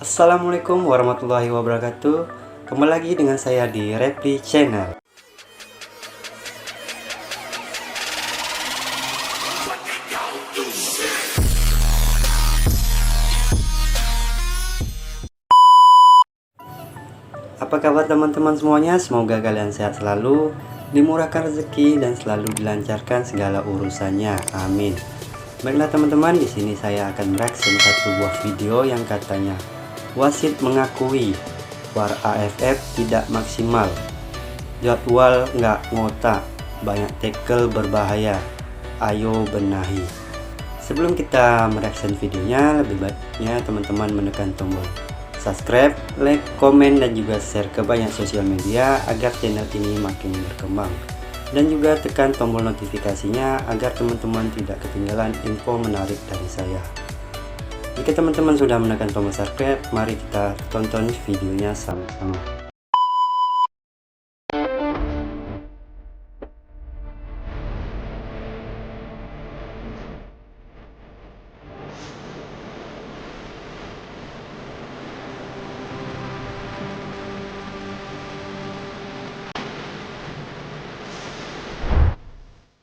Assalamualaikum warahmatullahi wabarakatuh. Kembali lagi dengan saya di Reply Channel. Apa kabar teman-teman semuanya? Semoga kalian sehat selalu, dimurahkan rezeki dan selalu dilancarkan segala urusannya. Amin. Baiklah teman-teman, di sini saya akan mereaction satu buah video yang katanya wasit mengakui VAR AFF tidak maksimal, jadwal nggak ngotak, banyak tackle berbahaya, ayo benahi. Sebelum kita mereaction videonya, lebih baiknya teman-teman menekan tombol subscribe, like, komen, dan juga share ke banyak sosial media agar channel ini makin berkembang. Dan juga tekan tombol notifikasinya agar teman-teman tidak ketinggalan info menarik dari saya. Jika teman-teman sudah menekan tombol subscribe, mari kita tonton videonya sama-sama.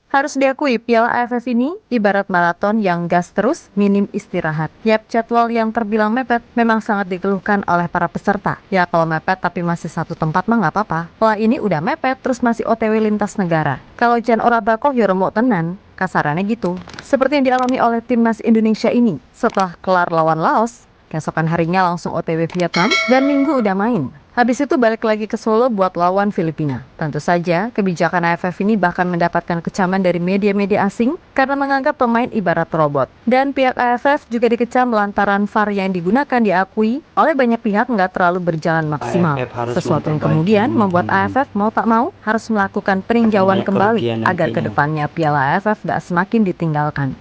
Harus diakui, Piala AFF ini ibarat maraton yang gas terus, minim istirahat. Yap, jadwal yang terbilang mepet memang sangat dikeluhkan oleh para peserta. Ya, kalau mepet tapi masih satu tempat mah nggak apa-apa. Wah, ini udah mepet terus masih OTW lintas negara. Kalau jan ora bakoh ya remuk tenan, kasarannya gitu. Seperti yang dialami oleh timnas Indonesia ini. Setelah kelar lawan Laos, keesokan harinya langsung OTW Vietnam, dan minggu udah main. Habis itu balik lagi ke Solo buat lawan Filipina. Tentu saja, kebijakan AFF ini bahkan mendapatkan kecaman dari media-media asing karena menganggap pemain ibarat robot. Dan pihak AFF juga dikecam lantaran VAR yang digunakan diakui oleh banyak pihak nggak terlalu berjalan maksimal. Sesuatu yang kemudian membuat AFF mau tak mau harus melakukan peninjauan kembali agar kedepannya Piala AFF nggak semakin ditinggalkan.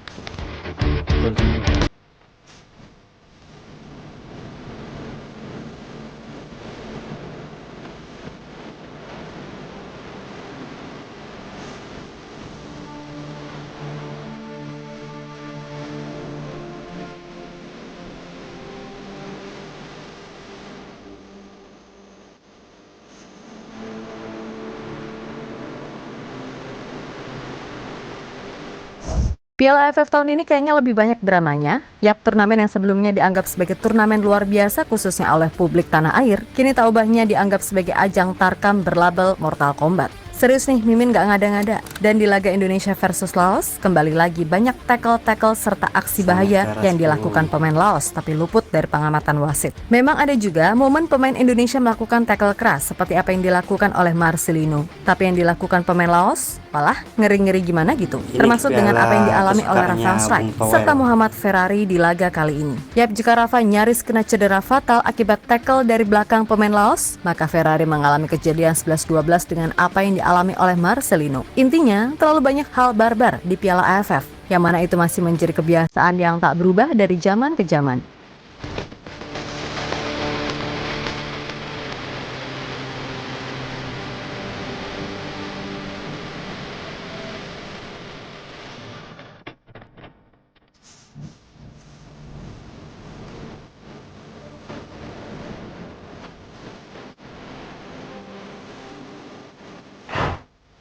Piala AFF tahun ini kayaknya lebih banyak dramanya. Yap, turnamen yang sebelumnya dianggap sebagai turnamen luar biasa khususnya oleh publik tanah air, kini tak ubahnya dianggap sebagai ajang tarkam berlabel Mortal Kombat. Serius nih, Mimin gak ngada-ngada. Dan di laga Indonesia versus Laos, kembali lagi banyak tackle-tackle serta aksi bahaya yang dilakukan pemain Laos tapi luput dari pengamatan wasit. Memang ada juga momen pemain Indonesia melakukan tackle keras seperti apa yang dilakukan oleh Marcelino. Tapi yang dilakukan pemain Laos malah ngeri-ngeri gimana gitu. Termasuk dengan apa yang dialami oleh Rafael Strike serta Muhammad Ferrari di laga kali ini. Yap, jika Rafa nyaris kena cedera fatal akibat tackle dari belakang pemain Laos, maka Ferrari mengalami kejadian 11-12 dengan apa yang dialami oleh Marcelino. Intinya, terlalu banyak hal barbar di Piala AFF, yang mana itu masih menjadi kebiasaan yang tak berubah dari zaman ke zaman.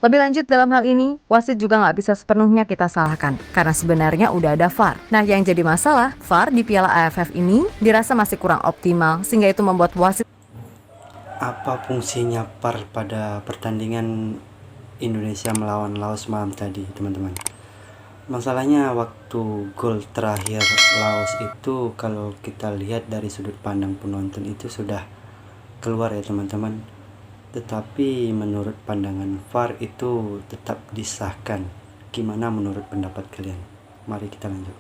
Lebih lanjut dalam hal ini, wasit juga nggak bisa sepenuhnya kita salahkan, karena sebenarnya udah ada VAR. Nah, yang jadi masalah, VAR di Piala AFF ini dirasa masih kurang optimal, sehingga itu membuat wasit. Apa fungsinya VAR pada pertandingan Indonesia melawan Laos malam tadi, teman-teman? Masalahnya waktu gol terakhir Laos itu, kalau kita lihat dari sudut pandang penonton itu sudah keluar ya teman-teman. Tetapi menurut pandangan VAR itu tetap disahkan. Gimana menurut pendapat kalian? Mari kita lanjut.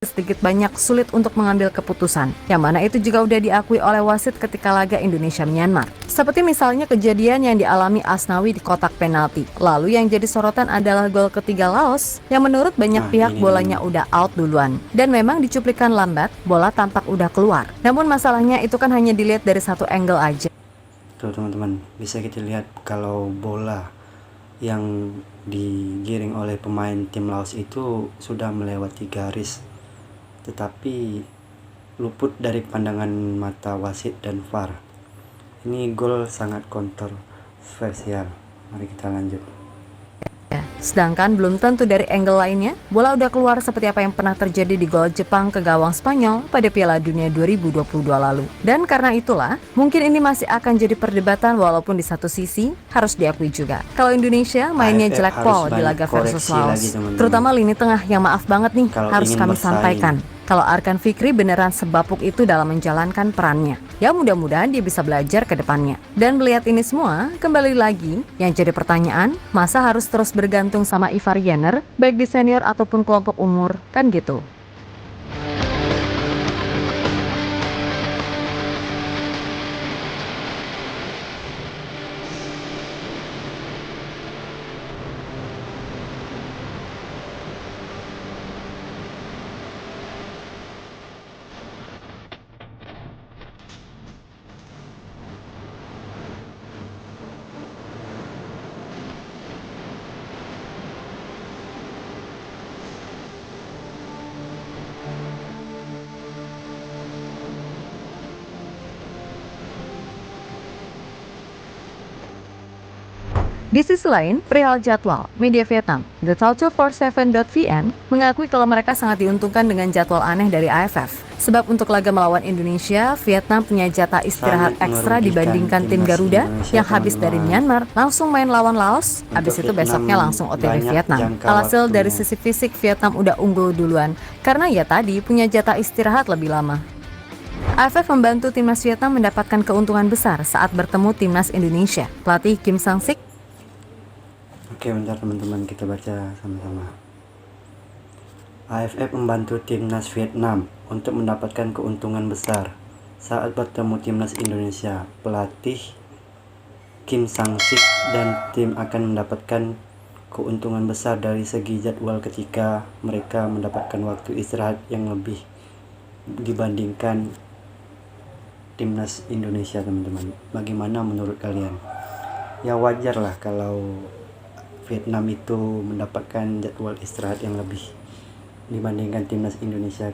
Sedikit banyak sulit untuk mengambil keputusan, yang mana itu juga udah diakui oleh wasit ketika laga Indonesia-Myanmar. Seperti misalnya kejadian yang dialami Asnawi di kotak penalti. Lalu yang jadi sorotan adalah gol ketiga Laos, yang menurut banyak pihak bolanya udah out duluan. Dan memang dicuplikan lambat, bola tampak udah keluar. Namun masalahnya itu kan hanya dilihat dari satu angle aja. Tuh teman-teman, bisa kita lihat kalau bola yang digiring oleh pemain tim Laos itu sudah melewati garis, tetapi luput dari pandangan mata wasit dan VAR. Ini gol sangat kontroversial. Mari kita lanjut. Sedangkan belum tentu dari angle lainnya, bola udah keluar seperti apa yang pernah terjadi di gol Jepang ke gawang Spanyol pada Piala Dunia 2022 lalu. Dan karena itulah, mungkin ini masih akan jadi perdebatan walaupun di satu sisi harus diakui juga. Kalau Indonesia mainnya AFF jelek harus pol di banyak laga versus koreksi Laos, lagi, teman-teman. terutama lini tengah yang maaf banget nih Kalau harus ingin kami bersaing. sampaikan. Kalau Arkan Fikri beneran sebapuk itu dalam menjalankan perannya. Ya mudah-mudahan dia bisa belajar ke depannya. Dan melihat ini semua, kembali lagi, yang jadi pertanyaan, masa harus terus bergantung sama Ivar Jenner, baik di senior ataupun kelompok umur, kan gitu. Di sisi lain, perihal jadwal, media Vietnam, The Culture47.vn, mengakui kalau mereka sangat diuntungkan dengan jadwal aneh dari AFF. Sebab untuk laga melawan Indonesia, Vietnam punya jatah istirahat Sangat ekstra merugikan dibandingkan tim timnas Garuda Indonesia, yang habis dari teman-teman. Myanmar, langsung main lawan Laos, Untuk habis itu Vietnam besoknya langsung OTW banyak Vietnam. jangka Alhasil dari waktunya. sisi fisik Vietnam udah unggul duluan, karena ya tadi punya jatah istirahat lebih lama. AFF membantu timnas Vietnam mendapatkan keuntungan besar saat bertemu timnas Indonesia. Pelatih Kim Sang-sik Oke, bentar teman-teman, kita baca sama-sama. AFF membantu timnas Vietnam untuk mendapatkan keuntungan besar saat bertemu timnas Indonesia. Pelatih Kim Sang-sik dan tim akan mendapatkan keuntungan besar dari segi jadwal ketika mereka mendapatkan waktu istirahat yang lebih dibandingkan timnas Indonesia, teman-teman. Bagaimana menurut kalian? Ya wajar lah kalau Vietnam itu mendapatkan jadwal istirahat yang lebih dibandingkan timnas Indonesia.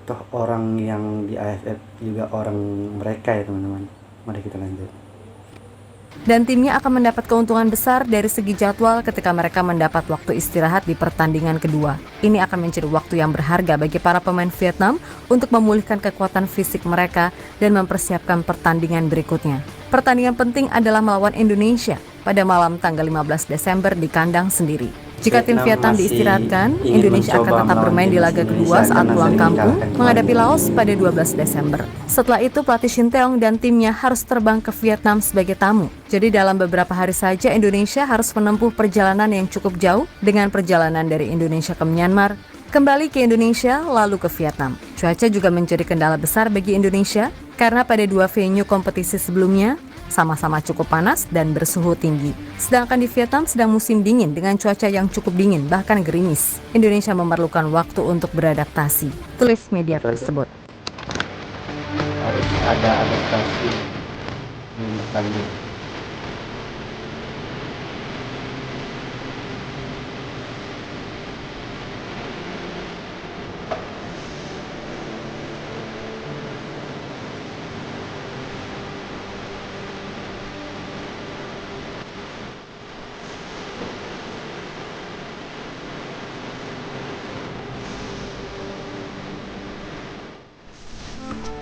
Toh orang yang di AFF juga orang mereka ya, teman-teman. Mari kita lanjut. dan timnya akan mendapat keuntungan besar dari segi jadwal ketika mereka mendapat waktu istirahat di pertandingan kedua. Ini akan menjadi waktu yang berharga bagi para pemain Vietnam untuk memulihkan kekuatan fisik mereka dan mempersiapkan pertandingan berikutnya. Pertandingan penting adalah melawan Indonesia pada malam tanggal 15 Desember di kandang sendiri. Jika tim Vietnam masih diistirahatkan, ingin Indonesia akan mencoba tetap melawan bermain di timnas laga kedua Indonesia saat karena pulang sering kampung dikalahkan menghadapi kemarin. Laos pada 12 Desember. Setelah itu pelatih Shin Tae-yong dan timnya harus terbang ke Vietnam sebagai tamu. Jadi dalam beberapa hari saja Indonesia harus menempuh perjalanan yang cukup jauh dengan perjalanan dari Indonesia ke Myanmar, kembali ke Indonesia lalu ke Vietnam. Cuaca juga menjadi kendala besar bagi Indonesia karena pada dua venue kompetisi sebelumnya sama-sama cukup panas dan bersuhu tinggi. Sedangkan di Vietnam sedang musim dingin dengan cuaca yang cukup dingin, bahkan gerimis. Indonesia memerlukan waktu untuk beradaptasi, tulis media tersebut. Harus ada adaptasi bertanding.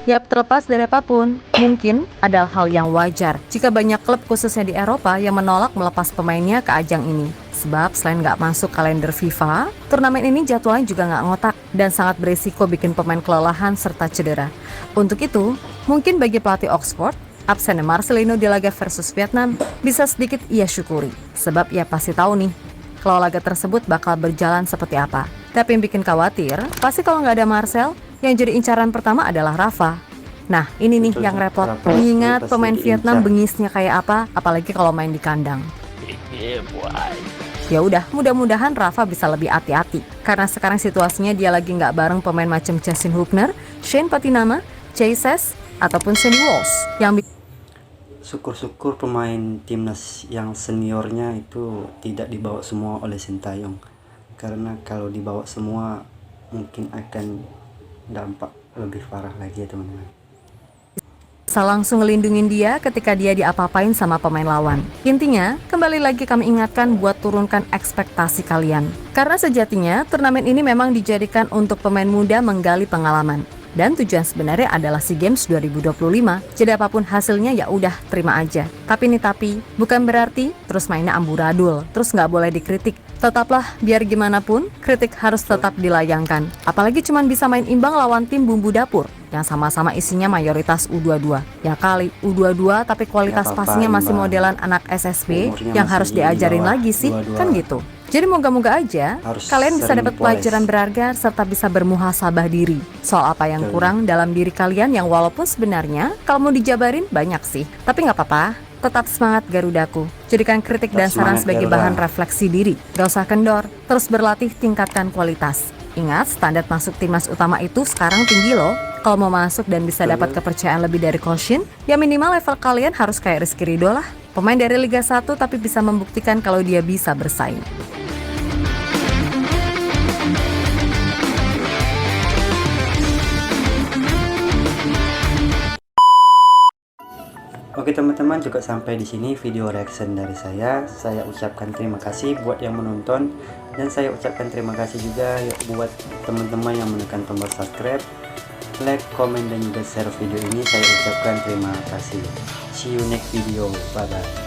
Yap, terlepas dari apapun, mungkin adalah hal yang wajar jika banyak klub khususnya di Eropa yang menolak melepas pemainnya ke ajang ini. Sebab selain nggak masuk kalender FIFA, turnamen ini jadwalnya juga nggak ngotak dan sangat berisiko bikin pemain kelelahan serta cedera. Untuk itu, mungkin bagi pelatih Oxford, absennya Marcelino di laga versus Vietnam bisa sedikit ia syukuri. Sebab ia pasti tahu nih, kalau laga tersebut bakal berjalan seperti apa. Tapi yang bikin khawatir, pasti kalau nggak ada Marcel, yang jadi incaran pertama adalah Rafa. Nah, ini nih Betul, yang repot. Rafa Mengingat pasti pemain diincar. Vietnam bengisnya kayak apa, apalagi kalau main di kandang. Ya udah, mudah-mudahan Rafa bisa lebih hati-hati. Karena sekarang situasinya dia lagi nggak bareng pemain macam Justin Hubner, Shane Patinama, Chase ataupun Shane Walsh yang Syukur-syukur pemain timnas yang seniornya itu tidak dibawa semua oleh Shin Tae-yong. Karena kalau dibawa semua mungkin akan dampak lebih parah lagi ya teman-teman. Bisa langsung ngelindungin dia ketika dia diapa-apain sama pemain lawan. Intinya, kembali lagi kami ingatkan buat turunkan ekspektasi kalian. Karena sejatinya, turnamen ini memang dijadikan untuk pemain muda menggali pengalaman. Dan tujuan sebenarnya adalah SEA Games 2025. Jadi apapun hasilnya ya udah terima aja. Tapi bukan berarti terus mainnya amburadul, terus nggak boleh dikritik. Tetaplah, biar gimana pun, kritik harus tetap dilayangkan. Apalagi cuman bisa main imbang lawan tim bumbu dapur yang sama-sama isinya mayoritas U22. Ya kali, U22 tapi kualitas passingnya masih modelan anak SSB yang harus diajarin lagi sih, 22. kan gitu. Jadi moga-moga aja kalian bisa dapat pelajaran berharga serta bisa bermuhasabah diri soal apa yang kurang dalam diri kalian yang walaupun sebenarnya kalau mau dijabarin banyak sih. Tapi nggak apa-apa, tetap semangat Garudaku. Jadikan kritik dan saran sebagai bahan refleksi diri. Gak usah kendor, terus berlatih tingkatkan kualitas. Ingat, standar masuk timnas utama itu sekarang tinggi loh. Kalau mau masuk dan bisa dapat kepercayaan lebih dari Koshin, ya minimal level kalian harus kayak Rizky Ridho lah. Pemain dari Liga 1 tapi bisa membuktikan kalau dia bisa bersaing. Oke teman-teman, juga sampai di sini video reaction dari saya. Saya ucapkan terima kasih buat yang menonton, dan saya ucapkan terima kasih juga buat teman-teman yang menekan tombol subscribe, like, komen, dan juga share video ini. Saya ucapkan terima kasih. See you next video. Bye bye.